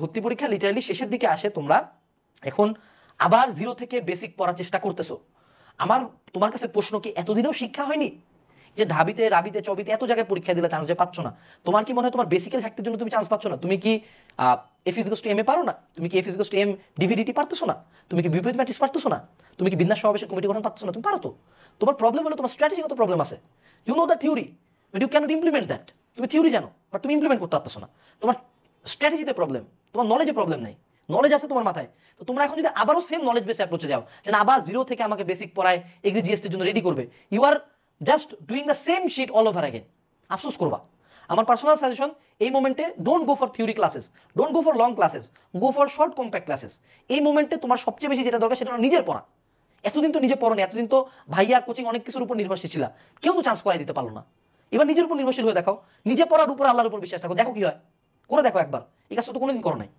ভর্তি পরীক্ষা লিটারালি শেষের দিকে আসে, তোমরা এখন আবার জিরো থেকে বেসিক পড়ার চেষ্টা করতেছো। আমার তোমার কাছে প্রশ্ন, কি এতদিনেও শিক্ষা হয়নি? যে ঢাবিতে রাবিতে চবিতে এত জায়গায় পরীক্ষা দিলে চান্স যে পাচ্ছ না, তোমার কি মনে হয় তোমার বেসিকের ঘাটতির জন্য তুমি চান্স পাচ্ছ না? তুমি কি F is two M A পারো না? তুমি কি এফ ইজ টু এম ডিভিডিটি পারতেছো না? তুমি কি বিপরীত ম্যাট্রিক্স পারতেছো না? তুমি কি বিন্যাস সমাবেশের কমিটি গঠন পারতেছো না? তুমি পারো তো। তোমার প্রবলেম হলো তোমার স্ট্র্যাটেজিগত প্রবলেম আছে। You know the theory but you can't implement that. তুমি থিওরি জানো বাট তুমি ইমপ্লিমেন্ট করতে পারতেছো না। তোমার স্ট্র্যাটেজিতে প্রবলেম, তোমার নলেজে প্রবলেম নেই। নলেজ আছে তোমার মাথায়। তো তোমরা এখন যদি আবারও সেম নলেজ বেস অ্যাপ্রোচে যাও, যে আবার জিরো থেকে আমাকে বেসিক পড়ায় এগ্রি জিএসটির জন্য রেডি করবে, you are just doing the same shit all over again. আফসোস করবা। আমার পার্সোনাল সাজেশন এই মোমেন্টে, don't go for theory classes, don't go for long classes, go for short compact classes. এই মোমেন্টে তোমার সবচেয়ে বেশি যেটা দরকার সেটা হলো নিজের পড়া। এতদিন তো নিজে পড়ো না, এতদিন তো ভাইয়া কোচিং অনেক কিছুর উপর নির্ভরশীল ছিল, কেউ তো চান্স করাই দিতে পারলো না। এবার নিজের উপর নির্ভরশীল হয়ে দেখাও, নিজে পড়ার উপর আল্লাহর উপর বিশ্বাস রাখো, দেখো কি হয়। করে দেখো একবার, এই কাজটা তো কোনোদিন করো নাই।